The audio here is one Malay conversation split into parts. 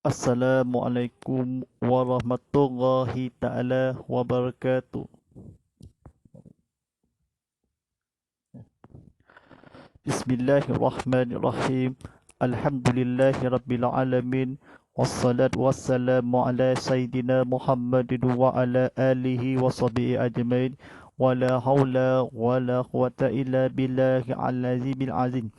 Assalamualaikum warahmatullahi ta'ala wabarakatuh. Bismillahirrahmanirrahim. Alhamdulillahi rabbil alamin. Wassalatu wassalamu ala sayyidina Muhammadin wa ala alihi wa sahbihi ajmain. Wa la hawla wa la quwata illa billahi al-azimil azim.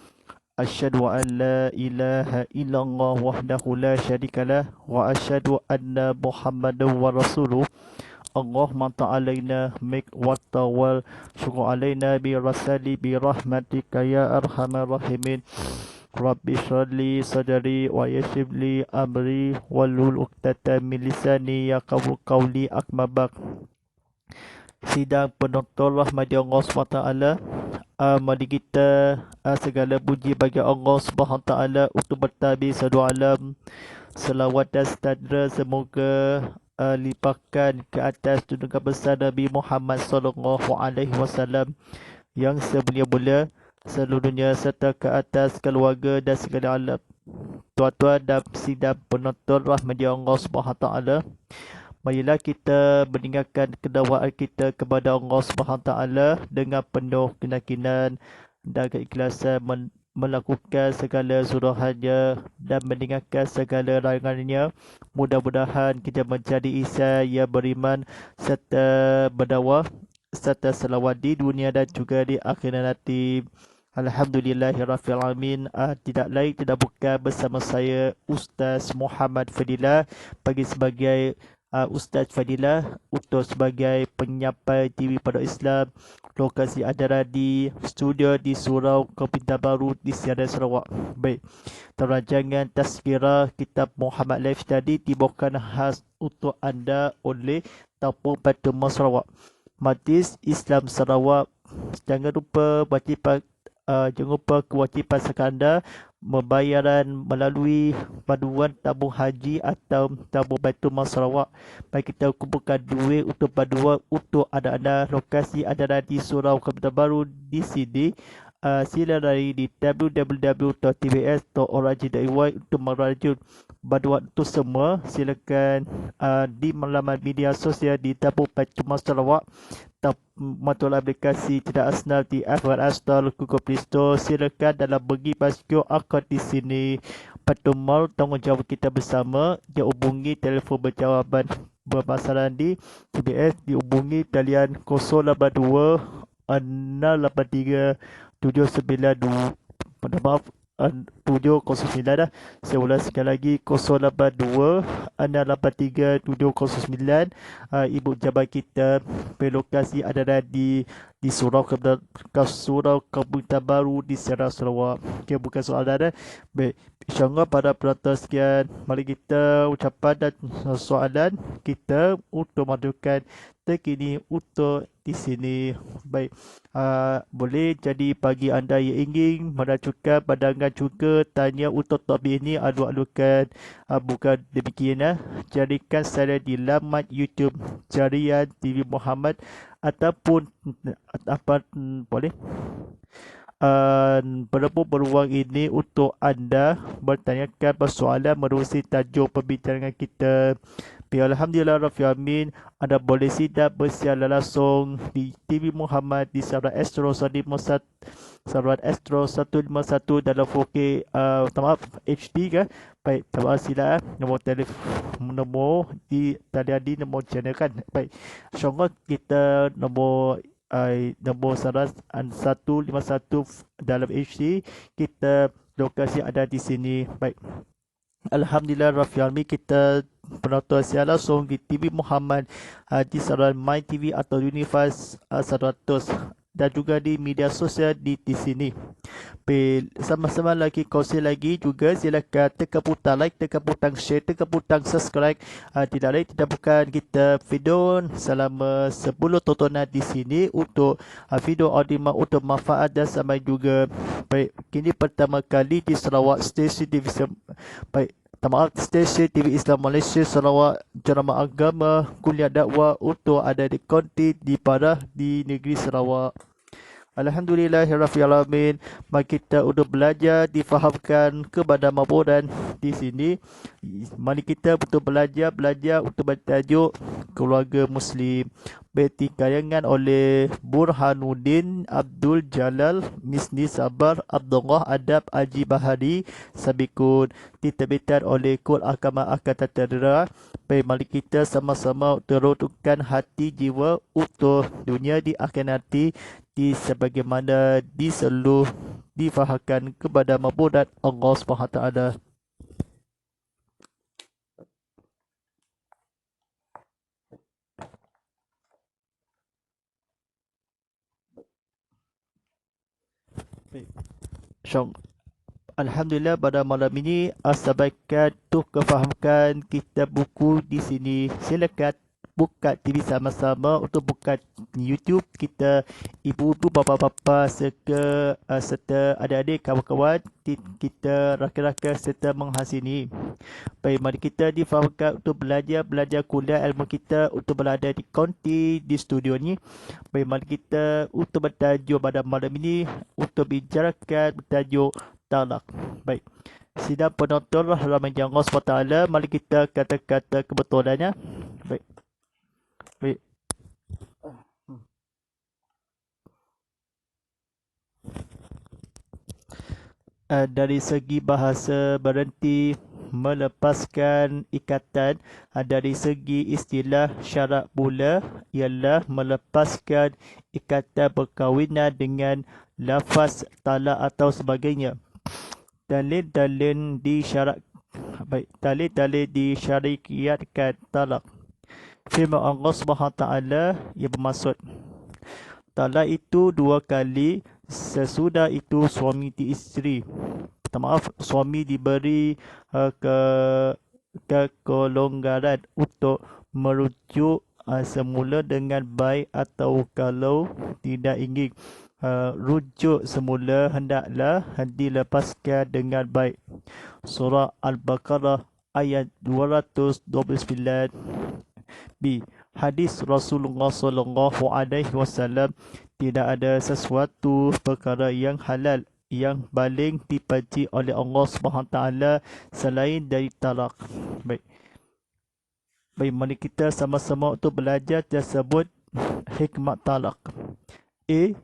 Asyhadu an la ilaha illallah wahdahu la syarika lah wa asyhadu anna Muhammadan wa rasuluh. Allahumma ta'alaina mik wa tawal syukur alaina bi rasali bi rahmatika ya arhamar rahimin. Rabbi syrali sadari wa yassir li amri wahlul 'uqdatam min lisani yafqahu qawli. Akmabak. Sidang penonton rahmati Allah SWT. Mari kita segala puji bagi Allah SWT untuk bertabir sadu alam. Selawat dan sejahtera semoga limpahkan ke atas junjungan besar Nabi Muhammad SAW yang semulia-mulia seluruhnya serta ke atas keluarga dan segala alam. Tuan-tuan dan sidang penonton rahmati Allah SWT, marilah kita meninggalkan kedakwaan kita kepada Allah SWT dengan penuh keyakinan dan keikhlasan melakukan segala suruhannya dan meninggalkan segala larangannya. Mudah-mudahan kita menjadi insan yang beriman serta berdakwah serta selawat di dunia dan juga di akhirat nanti. Alhamdulillahirrahmanirrahim. Tidak lain tidak bukan bersama saya Ustaz Muhammad Fadilah bagi sebagai Ustaz Fadilah untuk sebagai penyampai TV pada Islam. Lokasi adalah di studio di Surau Kepintar Baru di Siaran Sarawak. Baik, terancangan Tazkirah Kitab Muhammad Live tadi dibawakan khas untuk anda oleh Tampung Batu Sarawak, Majlis Islam Sarawak. Jangan lupa kewajipan sekanda pembayaran melalui paduan tabung haji atau tabung Baitul Mal Sarawak. Baik, kita kumpulkan duit untuk paduan untuk anak-anak. Lokasi adalah di Surau Kepintar Baru di sini. Sila lari di www.tbs.org.my untuk merajut paduan untuk semua. Silakan di laman media sosial di tabung Baitul Mal Sarawak. Matul aplikasi tidak asnaf di Apple App Store, Google Play Store. Silakan dalam bagi QR code di sini. Petumal tanggungjawab kita bersama. Dia hubungi telefon berjawaban bermasalah di TBS. Dihubungi talian 082 683 792. Maaf, 709 dah. Saya ulang sekali lagi, 082 683 709. Ibu jabat kita berlokasi adalah di Surau Kepintar Baru di Siaran Sarawak. Okay, bukan soalan dah. Baik, insyaAllah pada penonton sekian, mari kita ucapan dan soalan kita untuk majukan terkini untuk di sini. Baik, boleh jadi bagi anda yang ingin merajukan pandangan juga tanya untuk topik ini, alu-alukan. Bukan demikian, carikan saya di laman YouTube Jarian TV Muhammad ataupun apa boleh beruang ini untuk anda bertanyakan persoalan menerusi tajuk perbincangan kita. Alhamdulillah Rabbil Alamin, anda boleh sidak bersiaran langsung di TV Muhammad di saluran Astro 151, saluran Astro 151 dalam 4K maaf HD kan. Baik, terima kasih nombor telefon, nombor di tadi nombor channel kan. Baik, insyaAllah kita nombor saluran 151 dalam HD, kita lokasi ada di sini. Baik, Alhamdulillah Rabbil Alamin, kita penonton siaran langsung di TV Muhammad di saluran My TV atau Universe 100 dan juga di media sosial di sini. Sama-sama lagi kongsi lagi juga, silakan tekan butang like, tekan butang share, tekan butang subscribe. Tidak lain tidak bukan kita video selama 10 tontonan di sini untuk video audio untuk manfaat dan sama juga. Baik, kini pertama kali di Sarawak stesen TV. Baik, stesen TV Islam Malaysia Sarawak, ceramah agama, kuliah dakwah untuk ada di konti di parah di negeri Sarawak. Alhamdulillahirabbil alamin. Mari kita untuk belajar difahamkan kepada mabudan di sini. Mari kita untuk belajar untuk bertajuk keluarga Muslim. Beti karangan oleh Burhanuddin Abdul Jalal Misni Sabar Abdullah Adab Aji Bahari Sabikun, diterbitan oleh Kul Akama Akata Tadra. Baik, mari kita sama-sama teruntukkan hati jiwa utuh dunia di akhir nanti di sebagaimana diselu difahamkan kepada mabudat Allah Subhanahu Taala. Syong. Alhamdulillah pada malam ini asabaikan untuk kefahamkan kita buku di sini. Silakan buka TV sama-sama untuk buka YouTube kita, ibu-ibu, bapa-bapa serta adik-adik, kawan-kawan kita, rakan-rakan serta menghasini. Baik, mari kita difahamkan untuk belajar kuliah ilmu kita untuk berada di konti di studio ni. Baik, mari kita untuk bertajuk pada malam ini untuk bicarakan bertajuk talak. Baik. Sidang penonton rahmat Allah SWT, mari kita kata-kata kebetulannya. Baik. Baik. Dari segi bahasa berhenti melepaskan ikatan, dari segi istilah syarat pula ialah melepaskan ikatan perkahwinan dengan lafaz talak atau sebagainya. Dalil-dalil disyariatkan talak. Firman Allah SWT yang bermaksud talak itu 2 kali, sesudah itu suami di isteri. Suami diberi kelonggaran untuk merujuk semula dengan baik, atau kalau tidak ingin rujuk semula hendaklah dilepaskan dengan baik. Surah Al-Baqarah ayat 229. B. Hadis Rasulullah SAW, tidak ada sesuatu perkara yang halal yang paling dibenci oleh Allah SWT selain dari talak. Baik, mari kita sama-sama untuk belajar tersebut hikmat talak. A.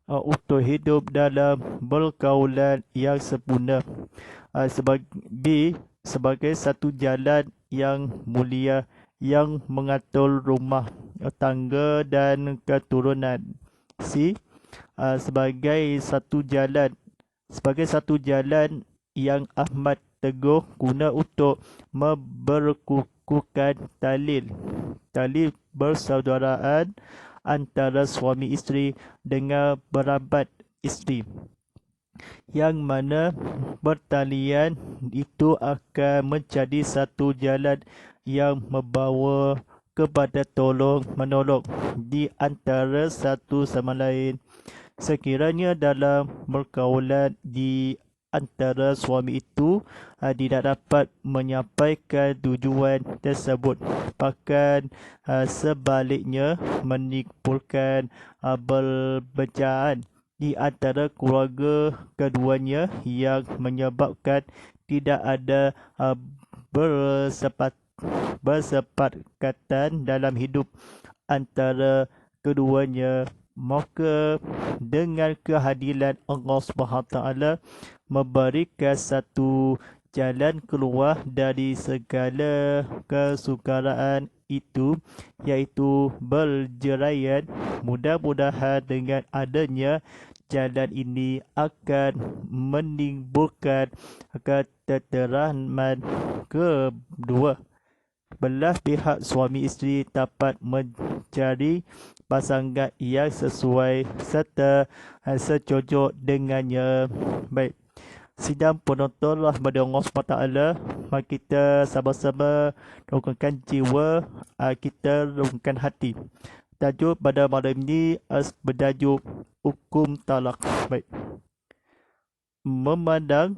Untuk hidup dalam pergaulan yang sempurna. B. Sebagai satu jalan yang mulia yang mengatur rumah tangga dan keturunan. C. Sebagai satu jalan yang amat teguh guna untuk memperkukuhkan tali persaudaraan antara suami isteri dengan berabat isteri, yang mana pertalian itu akan menjadi satu jalan yang membawa kepada tolong-menolong di antara satu sama lain. Sekiranya dalam pergaulan di antara suami itu tidak dapat menyampaikan tujuan tersebut, bahkan sebaliknya menimbulkan perbezaan di antara keluarga keduanya yang menyebabkan tidak ada bersepakatan dalam hidup antara keduanya, maka dengan kehadiran Allah SWT memberikan satu jalan keluar dari segala kesukaraan itu, iaitu berjeraian. Mudah-mudahan dengan adanya jalan ini akan menimbulkan ketenteraman kedua belah pihak. Suami isteri dapat mencari pasangan yang sesuai serta secocok dengannya. Baik, sidang penonton rahmat Allah SWT, mari kita sama-sama rungkungkan jiwa, kita rungkungkan hati. Tajuk pada malam ini bertajuk hukum talak. Baik. Memandang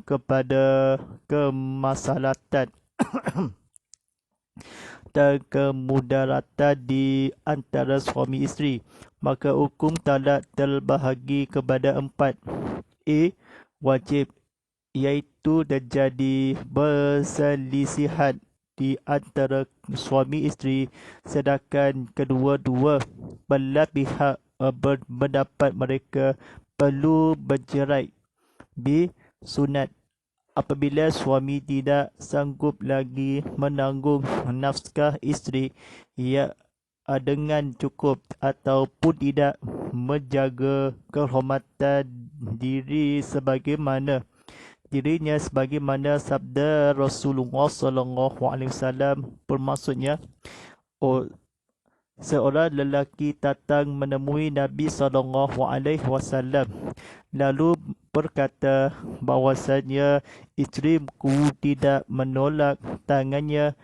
kepada kemaslahatan dan kemudaratan di antara suami isteri. Maka hukum talak terbahagi kepada 4. A. Wajib, iaitu terjadi perselisihan di antara suami isteri sedangkan kedua-dua belah pihak berpendapat mereka perlu bercerai. B. Sunat, apabila suami tidak sanggup lagi menanggung nafkah isteri ia dengan cukup ataupun tidak menjaga kehormatan dirinya sebagaimana sabda Rasulullah sallallahu alaihi wasallam, bermaksudnya seorang lelaki datang menemui Nabi sallallahu alaihi wasallam lalu berkata bahwasanya isteriku tidak menolak tangannya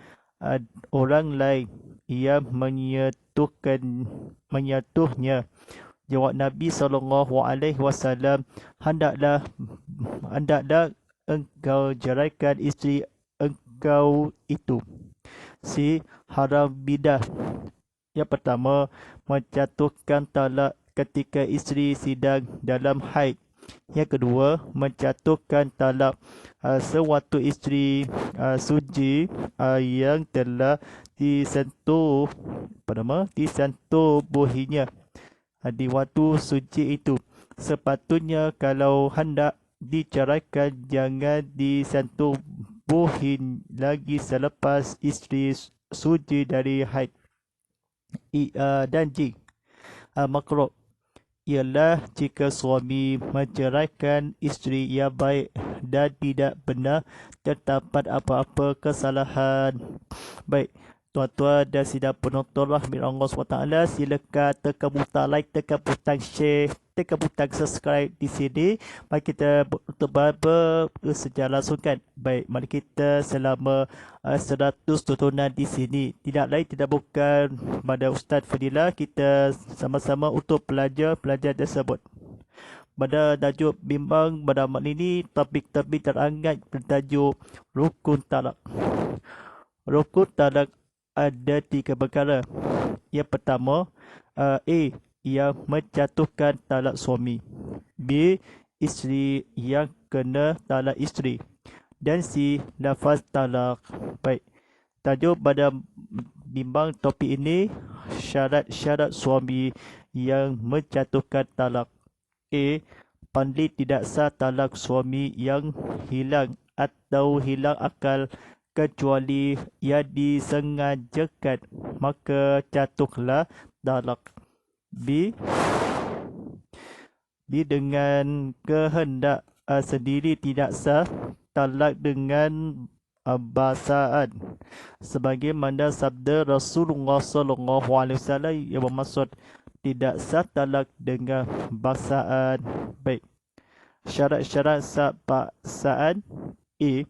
orang lain yang menyentuhnya. Jawab Nabi sallallahu alaihi wasallam, hendaklah engkau ceraikan isteri engkau itu. Si haram bidah. Yang pertama, menjatuhkan talak ketika isteri sedang dalam haid. Yang kedua, menjatuhkan talak sewaktu isteri suci yang telah disentuh buhinya di waktu suci itu. Sepatutnya kalau hendak diceraikan jangan disentuh buhi lagi selepas isteri suci dari haid. Dan makruh ialah jika suami menceraikan isteri yang baik dan tidak benar terdapat apa-apa kesalahan. Baik, tuan-tuan dan sidang penonton rahmat Allah SWT, silakan tekan butang like, tekan butang share, tekan butang subscribe di sini. Mari kita untuk bersejarah langsungkan. Baik, mari kita selama 100 tontonan di sini. Tidak lain tidak bukan pada Ustaz Fadilah, kita sama-sama untuk belajar tersebut. Pada tajuk bimbang pada malam ini, topik-topik terangkat bertajuk Rukun Talak. Rukun talak ada 3 perkara. Yang pertama, A. Yang menjatuhkan talak suami. B. Isteri yang kena talak isteri. Dan C. Lafaz talak. Baik, tajuk pada bimbang topik ini, syarat-syarat suami yang menjatuhkan talak. A. Pandai tidak sah talak suami yang hilang atau hilang akal kecuali ia disengajakan, maka jatuhlah talak. B. Dengan kehendak sendiri tidak sah, talak dengan basaan, sebagaimana sabda Rasulullah sallallahu alaihi wasallam yang bermaksud tidak sah talak dengan basaan. Baik, syarat-syarat sah basaan. A.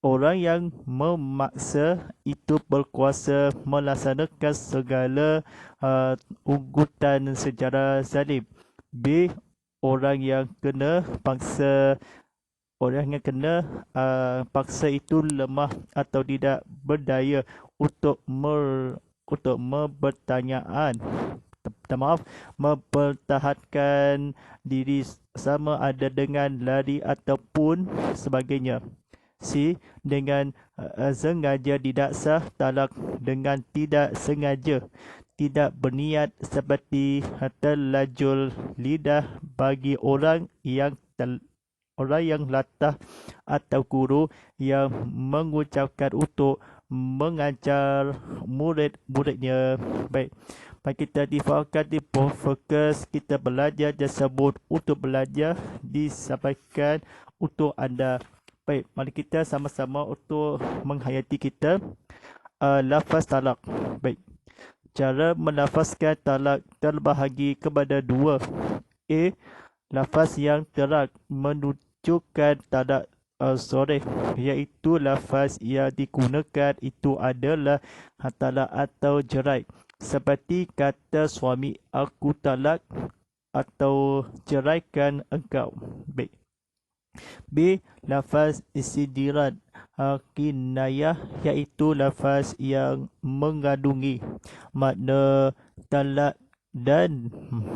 Orang yang memaksa itu berkuasa melaksanakan segala ugutan secara zalim. B. Orang yang kena paksa itu lemah atau tidak berdaya untuk mempertahankan diri sama ada dengan lari ataupun sebagainya. C. Dengan sengaja tidak sah talak dengan tidak sengaja, tidak berniat seperti terlajul lidah bagi orang yang latah atau guru yang mengucapkan untuk mengajar murid-muridnya. Baik, mari kita difahamkan di fokus kita belajar tersebut untuk belajar disampaikan untuk anda. Baik, mari kita sama-sama untuk menghayati kita lafaz talak. Baik, cara melafazkan talak terbahagi kepada 2. A. Lafaz yang terang menunjukkan talak soreh, iaitu lafaz yang digunakan itu adalah talak atau cerai, seperti kata suami aku talak atau ceraikan engkau. Baik, B. Lafaz istidrad kinayah, iaitu lafaz yang mengandungi makna talak dan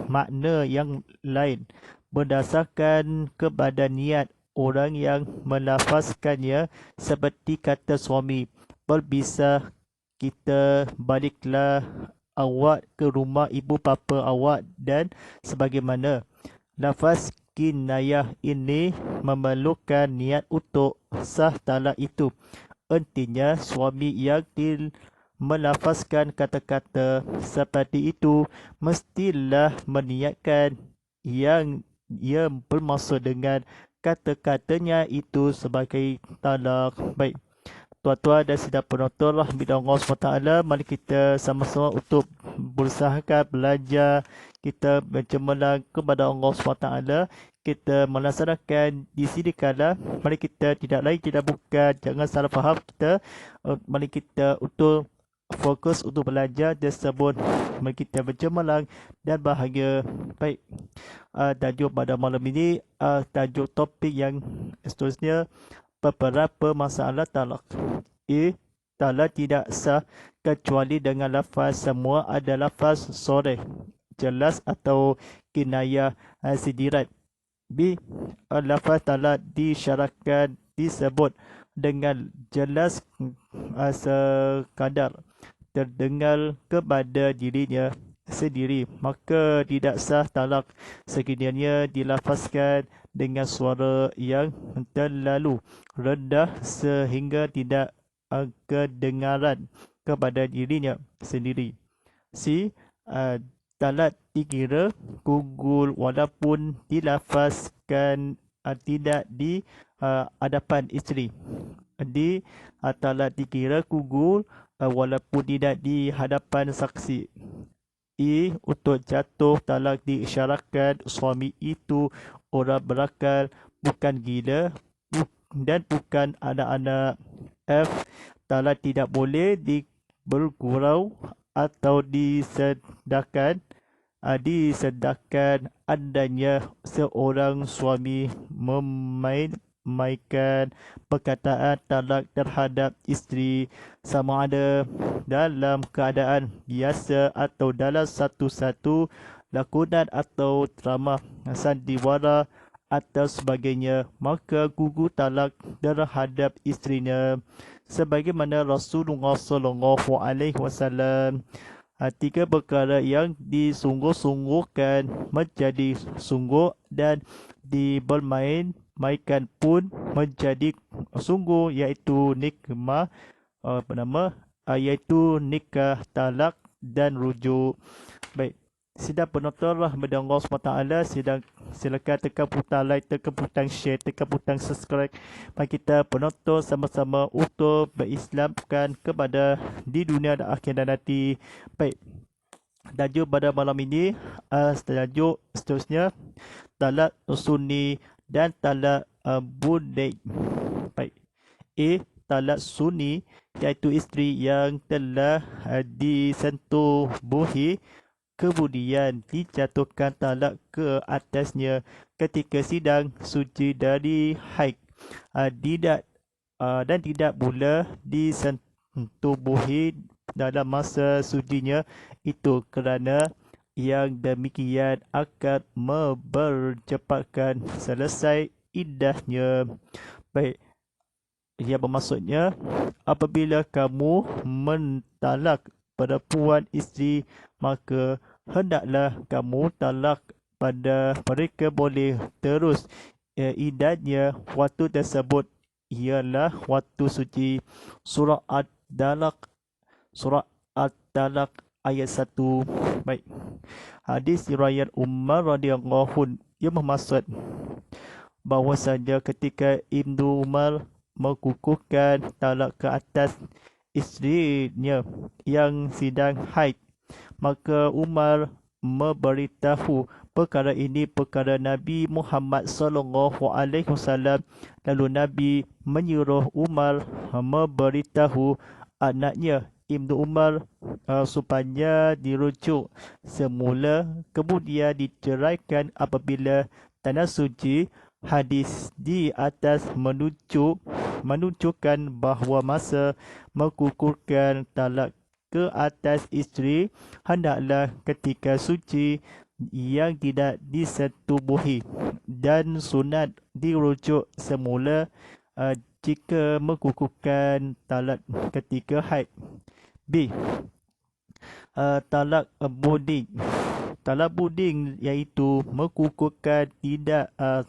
makna yang lain berdasarkan kepada niat orang yang melafazkannya, seperti kata suami, "Berpisah kita, baliklah awak ke rumah ibu bapa awak," dan sebagaimana. Lafaz kinayah ini memerlukan niat untuk sah talak itu. Intinya, suami yang melafazkan kata-kata seperti itu mestilah meniatkan yang ia bermaksud dengan kata-katanya itu sebagai talak. Baik, tuan-tuan dan sidang penonton rahmati Allah SWT, mari kita sama-sama untuk berusahakan belajar kita bercemerlang kepada Allah SWT. Kita melaksanakan di sini kala, mari kita tidak lain tidak bukan, jangan salah faham kita, mari kita untuk fokus untuk belajar tersebut, mari kita bercemerlang dan bahagia. Baik, tajuk pada malam ini, tajuk topik yang seterusnya, beberapa masalah talak. Talak tidak sah kecuali dengan lafaz semua ada lafaz soreh, jelas atau kinayah sidirat. B. Lafaz talak disyaratkan disebut dengan jelas sekadar terdengar kepada dirinya sendiri, maka tidak sah talak sekiranya dilafazkan dengan suara yang terlalu rendah sehingga tidak kedengaran kepada dirinya sendiri. C. Talak dikira gugul walaupun dilafazkan tidak di hadapan isteri. D. Talak dikira gugul walaupun tidak di hadapan saksi. E. Untuk jatuh talak diisyaratkan suami itu orang berakal, bukan gila dan bukan anak-anak. F. Talak tidak boleh bergurau atau disedahkan adanya seorang suami memainkan perkataan talak terhadap isteri, sama ada dalam keadaan biasa atau dalam satu-satu lakonan atau drama sandiwara atau sebagainya, maka gugur talak terhadap isterinya sebagaimana Rasulullah SAW. Tiga perkara yang disungguh-sungguhkan menjadi sungguh dan dibermain-mainkan pun menjadi sungguh, iaitu iaitu nikah, talak dan rujuk. Baik, sidang penonton rahmati Allah SWT, silakan tekan butang like, tekan butang share, tekan butang subscribe. Mari kita penonton sama-sama untuk berislamkan kepada di dunia dan akhirat nanti. Baik, tajuk pada malam ini, tajuk seterusnya, talak sunni dan talak budai. Baik. A. Talak sunni, iaitu isteri yang telah disentuh buhi kemudian dijatuhkan talak ke atasnya ketika sidang suci dari haid, dan tidak pula disentubuhi dalam masa sucinya itu, kerana yang demikian akan mempercepatkan selesai iddahnya. Baik, ia bermaksudnya apabila kamu mentalak perempuan isteri, maka hendaklah kamu talak pada mereka boleh terus iddahnya. Waktu tersebut ialah waktu suci. Surah At-Talaq ayat 1. Baik. Hadis riwayat Umar radhiyallahu yang bermaksud bahwasanya ketika Ibnu Umar mengukuhkan talak ke atas isterinya yang sedang haid, maka Umar memberitahu perkara ini perkara Nabi Muhammad SAW. Lalu Nabi menyuruh Umar memberitahu anaknya Ibnu Umar supaya dirujuk semula, kemudian diceraikan apabila tanah suci Hadis di atas menunjukkan bahawa masa mengukurkan talak ke atas isteri hendaklah ketika suci yang tidak disetubuhi, dan sunat dirujuk semula jika mengukurkan talak ketika haid. B. Talak buding. Talak buding iaitu mengukurkan iaitu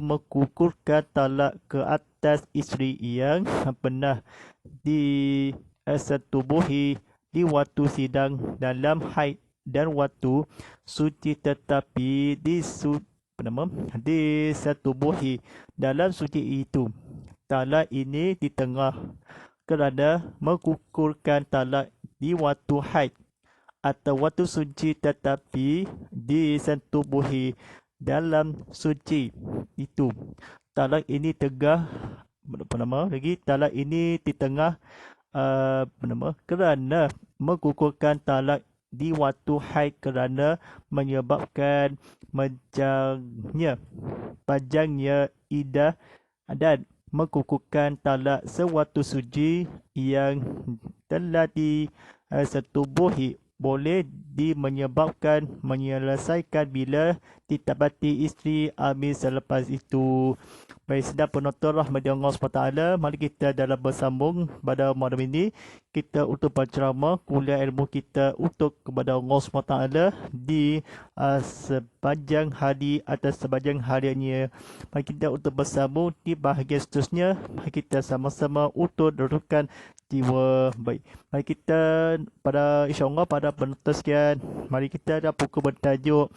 mengukurkan talak ke atas isteri yang pernah disetubuhi di waktu sidang dalam haid dan waktu suci, tetapi disetubuhi dalam suci itu. Talak ini di tengah kerana mengukurkan talak di waktu haid atau waktu suci tetapi disetubuhi dalam suci itu. Talak ini talak ini di tengah kerana mengukurkan talak di waktu haid kerana menyebabkan panjangnya iddah, dan mengukurkan talak sewaktu suci yang telah disetubuhi boleh menyebabkan menyelesaikan bila ditapati isteri amil selepas itu. Baik, sedang penonton rahmat Allah SWT, mari kita dalam bersambung pada malam ini kita untuk berceramah kuliah ilmu kita untuk kepada Allah SWT di sepanjang hari atau sepanjang hariannya. Mari kita untuk bersambung di bahagian seterusnya. Mari kita sama-sama untuk dudukkan jiwa. Baik, mari kita insyaAllah pada penonton sekian, mari kita ada buku bertajuk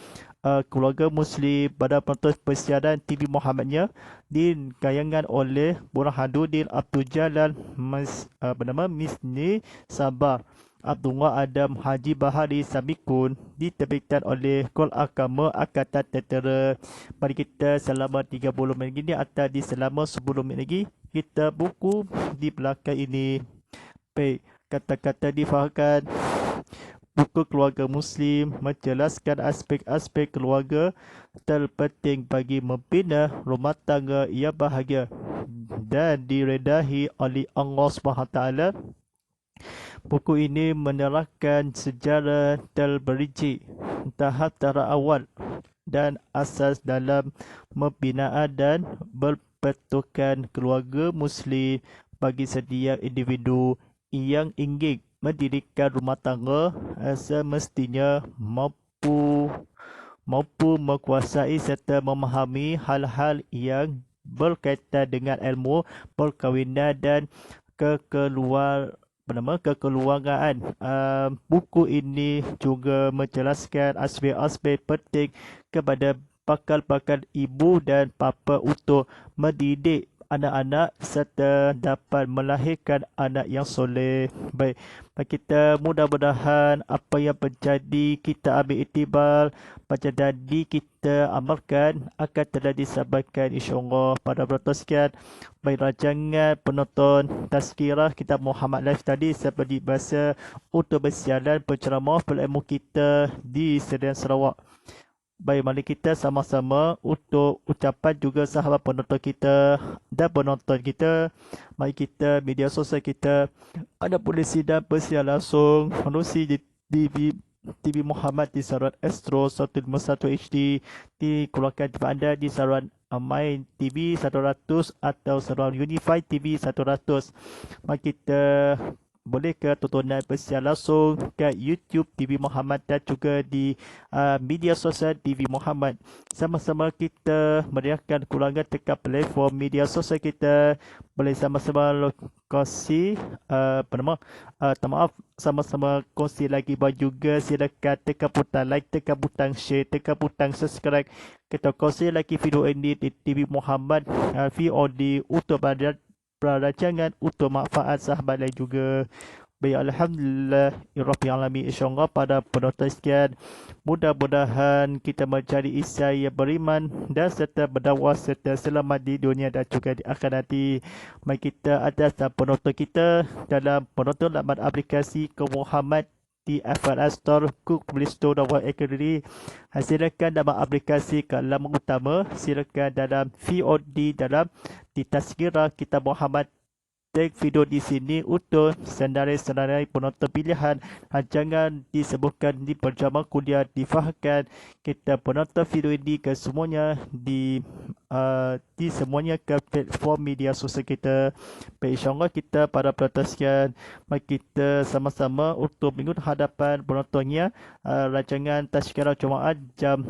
Keluarga Muslim pada penonton persiaran TV Muhammadnya dikayangan oleh Burhanuddin Abdul Jalal Misni Sabar Abdullah Adam Haji Bahari Sabikun, diterbitkan oleh Kol Agama Angkatan Tentera. Mari kita selama 30 minit lagi atau selama 10 minit lagi kita buku di belakang ini. Baik, kata-kata difahamkan. Buku Keluarga Muslim menjelaskan aspek-aspek keluarga terpenting bagi membina rumah tangga yang bahagia dan diredahi oleh Allah SWT. Buku ini menerangkan sejarah terperinci tahap awal dan asas dalam pembinaan dan berbentukan keluarga Muslim bagi setiap individu yang ingin mendirikan rumah tangga semestinya mampu menguasai serta memahami hal-hal yang berkaitan dengan ilmu perkahwinan dan kekeluargaan. Buku ini juga menjelaskan aspek-aspek penting kepada bakal ibu dan bapa untuk mendidik anak-anak serta dapat melahirkan anak yang soleh. Baik, kita mudah-mudahan apa yang terjadi kita ambil iktibar, macam tadi kita amalkan akan telah disampaikan insyaAllah pada penonton sekian. Baik, rancangan penonton tazkirah kitab Muhammad Live tadi seperti biasa untuk bersiaran penceramah berilmu kita di Serian Sarawak. Baik, mari kita sama-sama untuk ucapan juga sahabat penonton kita dan penonton kita. Mari kita media sosial kita ada polisi dan persiaran langsung menerusi di TV Muhammad di saluran Astro 151 HD, dikeluarkan kepada anda di saluran Main TV 100 atau saluran Unify TV 100. Mari kita boleh ke tontonan persiaran langsung ke YouTube TV Muhammad dan juga di media sosial TV Muhammad. Sama-sama kita meriahkan keluarga dekat platform media sosial kita. Boleh sama-sama kongsi sama-sama kongsi lagi, dan juga silakan tekan butang like, tekan butang share, tekan butang subscribe. Kita kongsi lagi video ini di TV Muhammad VOD untuk rancangan untuk manfaat sahabat lain juga. Baik, alhamdulillah rabbil alamin. InsyaAllah pada penonton sekian, mudah-mudahan kita mencari isai yang beriman dan serta berdakwah serta selamat di dunia dan juga di akhirat nanti. Mari kita atas dan penonton kita dalam penonton laman aplikasi ke Muhammad di Apple Store, Google Play Store dan Academy. Silakan dalam aplikasi Kalam Utama, silakan dalam VOD dalam di Tazkirah Kitab Muhammad. Tag video di sini untuk senarai-senarai penonton pilihan. Jangan disebutkan di perjalanan kuliah, difahamkan kita penonton video ini ke semuanya di semuanya ke platform media sosial kita. Baik, insyaAllah kita para penonton sekian, mari kita sama-sama untuk minggu hadapan penontonnya rancangan Tazkirah Jumaat jam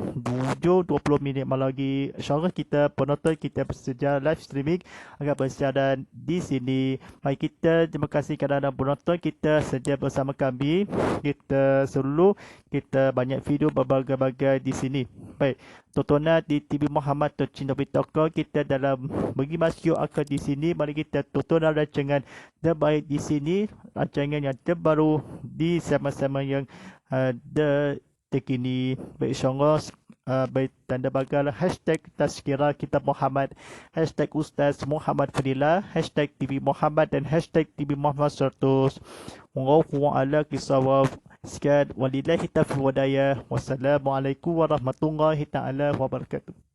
7.20 malam lagi. InsyaAllah kita penonton kita bersedia live streaming akan bersiaran di sini. Mari kita terima kasih kerana penonton kita sedia bersama kami. Kita selalu kita banyak video berbagai-bagai di sini. Baik, tontonan di TV Muhammad Tercinta.com kita dalam bagi masuk akan di sini. Mari kita tontonan rancangan terbaik di sini, rancangan yang terbaru di sama-sama yang terkini. Baik, insyaAllah baik tanda bagalah hashtag Tazkirah Kitab Muhammad, hashtag Ustaz Muhammad Fadilah, hashtag TV Muhammad dan hashtag TV Muhammad 100. Wallahu a'lam bishawab. Sekian, walillahi taufiq wal hidayah. Wassalamualaikum warahmatullahi taala wabarakatuh.